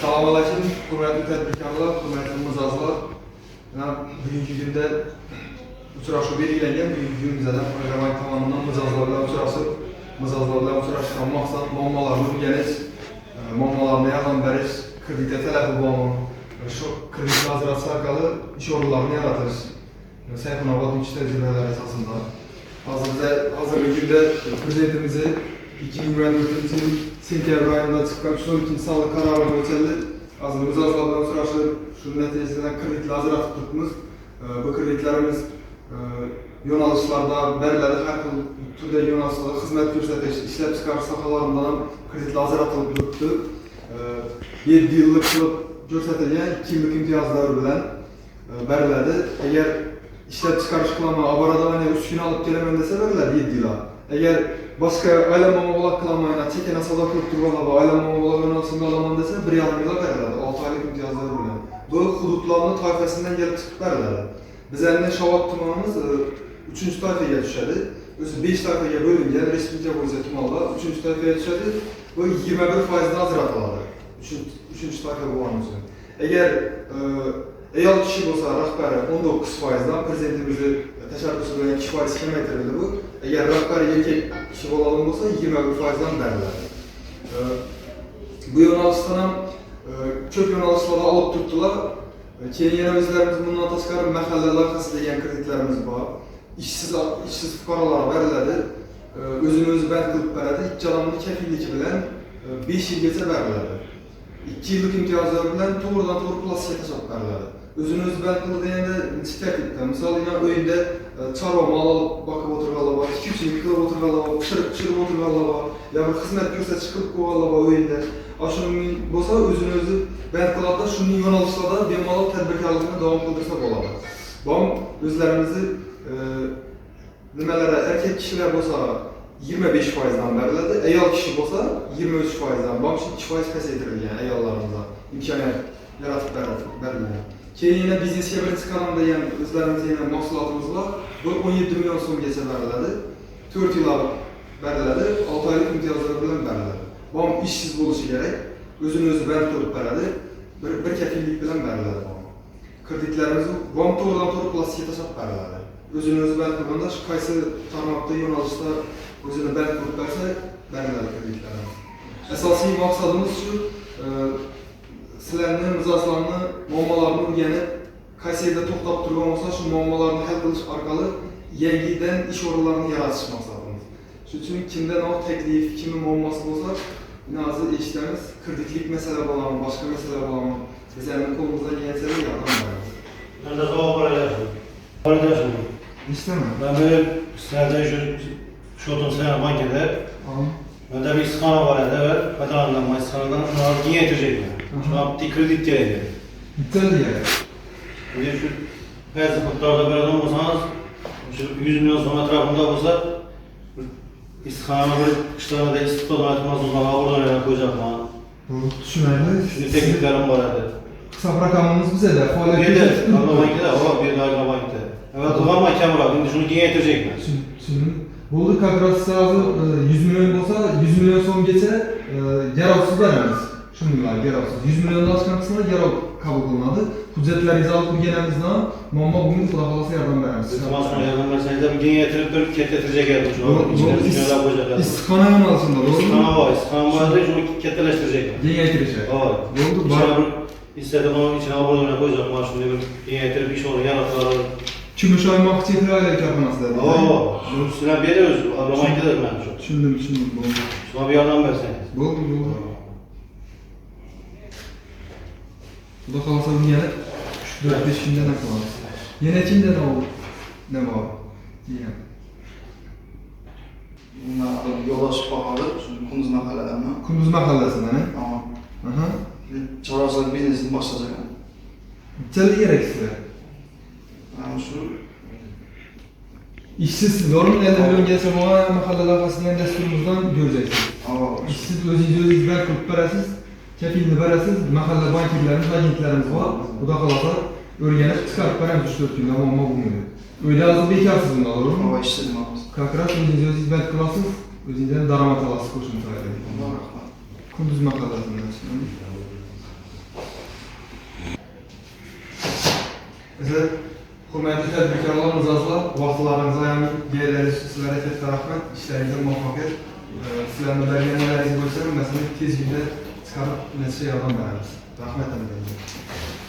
Selamünaleyküm, hürmetli tədbirkarlar, hürmetli mızazlar. Bugünkü gündə uçuraşı belirlənən, bugünkü gün bizədən proqramın tamamından mızazlarla uçuraşıdan maqsad muammalarını bilgəniz, muammalarını yağan bəriz, kreditə tələbi bulanın, şu kredit hazırlatı haqqalı iş ordularını yaratırız. Səhifən avad mülki təcrübələr əsasında. Hazırlı gündə prezidentimizi 2024 sentyabr ayında çıxan 2 sağlık kararı ölçəli mızazlardan uçuraşı şu nəticəsindən kreditlə hazırlatıb tutmuz. Bu kreditlərimiz yönalışlarda, bəriləri hər türdə yönalışlarda xizmət göstəriş, işləb çıxarış sahalarından kreditlə hazırlatılıb tutdu. 7 yıllık göstərilən 2 yıllık imtiyazlar bilən bərilədir. Əgər işləb çıxarış qılama, abaradağına 3 gün alıp gələməndəsə bərilədir 7 yıla. Əgər başqa aylanmama olaq qılamayına, çəkən asada qırptırmağa, aylanmama olaq yönalışında alamandəsə 1,5 yıla bərilədir, 6 aylık imtiyazlar bilən. Bu hududlarının tayfəsindən gəlib çıxıb bərilədir. Biz əlində Şavat tumanımız 3-cü tayfəyə düşədi. Özü 5 tayfəyə bölüngən, Respublika boyunca tumanlar 3-cü tayfəyə düşədi. Bu 21%'də azratıladır. 3-cü tayfə boğan üçün. Əgər eyal kişi olsa rəhbəri 19%'dan prezidentimizi təşəbbüsü bilən 2% keməytirildi bu. Əgər rəhbəri erkek kişi olalım olsa 21%'dan bərilədir. Bu yönalışdan çok yönalışlarda alıp tuttular. Yeni özlərimiz bundan təşkəri məhəllələr arxası deyən kreditlərimiz var. İşsiz fuqaralara bərilədir. Özünü özü bənd qılıb bərilədir. İlk adamını kəfillik bilən 5 il geçə bərilədir. 2 yıllık imtiyazlar bilən doğrudan doğru plastikə təşəb bərilədir. Özünü özü bənd qılıb deyəndə neçə tərtibdə. Misal ilə öyündə çarva mal alıp bakıb oturğalı var, 2-3 il qılıb oturğalı var, pişirib oturğalı var, ya bir xizmət görsə çıxıb qoğalı var öyündə. Aşının bolsa özünü özü bənd qılarda şunun yönalışlarda bemalal tədbirkarlığını davam qıldırsa oladır. Bam özlərimizi nimələrə erkek kişilər bolsa 25%'dan bərilədir, eyal kişi bolsa 23%'dan. Bam şimdi 2% pəs etdirilən eyallarımıza imkaniyət yaratıb bərilədir. Keyin yine biznesiyyə birinci kanalda özlərimiz yine mahsulatımız var. Bu 17 milyon son geçə bərilədir. 4 yıla bərilədir, 6 aylık imtiyazları bilən bərilədir. Bam işsiz oluşu gerek, özünü özü bənd qılıb bərilədir, bir kəfillik bilən bərilədir. Kreditlərimizi bam doğrudan doğru plastikə təşəb bərilədir. Özünü özü bənd qılanda qaysı tarmaqda yönalışda özünü bənd qılıb bərsə bərilədir kreditlərimiz. Əsasi maqsadımız şu, sizlərini, mızazlarını, muammalarını bilgənib, Kayseri'de toxtab durğan olsa şu muammalarını həll qılış arqalı yəngiydən iş ordularını yaratış maqsadımız. Şu üçün kimdən o təklif, kimin muamması olsa nazı eşitlərimiz kreditlik məsələ bağlamı, başqa məsələ bağlamı bizəmin kolumuzdan yiyənsələ yardım veririz. Ben de cevap arayacağım. Arayacağım. İstəmə. Ben böyle sizlerden şu otum silahına bankede. Ben de bir istikhana var ya, evet. Bedalandan, istikhanadan şu an niye yetecek mi? Şu an bir kredit diyeydi. Bitter diye. Şimdi şu bazı kutlarda böyle olmasanız, şu 100 milyon sonra etrafında olsa istikhanama bir kışlarına da istikhana etmez o zaman oradan yana koyacak mı? Düşünərli. Şimdi tekniklerim var ya. Kısa rakamımız bize de faaliyet Bir de Arla Bank'da var, bir de Arla Bank'da. Evet, var mı kamera? Şimdi şunu niye yetecek mi? Şimdi bulduk kakras sağızı 100 milyon olsa 100 milyon son geçe yaravsız veremiz. Şunlar yaravsız. 100 milyondan çıkan kısmına yarav kabul kılınmadı. Hücretler izalık bir genelizden muamma bugün kulak alası yardım veremiz. Tamam sonra yardım verseniz de bir gen getirip bir ketletecek yardım. İstikhana yönalışında doğru mu? İstikhana var. İstikhana var da şunu ketleleştirecek. Gen getirecek. Evet. Doğru. İçine bir istedim onun içine abone koyacağım. Var şimdi bir gen getirip iş olur, yaratırlar. Kümüşay Mahçetli aile kapınası dedi. Oo. Şuna veriyoruz. Arlamayı giderim ben şu. Düşündüm. Şuna bir yardım verseniz. Oldu. Bu da kalasa bir yere 4-5 günde ne kalır? Yönetimde ne olur? Ne var? Diyem. Bunlar yola çıkmalı, çünkü Kunduz Mahallelerine. Kunduz Mahallesi'nde ne? Ama Aha. çararsak biznesin başlayacak. Celli gereksiz. Yani şu İşsiz, doğru mu? 50 milyon gelse bu mahalleler arasından desturumuzdan göreceksiniz. ama İşsiz, özünüzü hizmet kurup verəsiz, kefilini verəsiz, mahalle bankirlerimiz, agentlerimiz var. Bu da kalasa örgenip çıkarıp veren 3-4 günde ama bulmuyor. Öyle azı bekarsız bunda, doğru mu? hava işledim abi. Kakras özünüzü hizmet kılasız, özünüzden daramat alası koşun sayılır. Bunlar bakma. Kunduz mahallesinden. Bizə hörmətli tədbirkarlarımız azlar, vaxtlarınıza ayırıb gəlirləriz, sizlərə təkrar rəhmət, işlərinizə muvaffəqiyyət. Sizlərin bəlgələrinizə qoysanım, məsələn, tez gündə çıxarıb nəticə yardım verəriz. Rəhmətlə deyəcəm.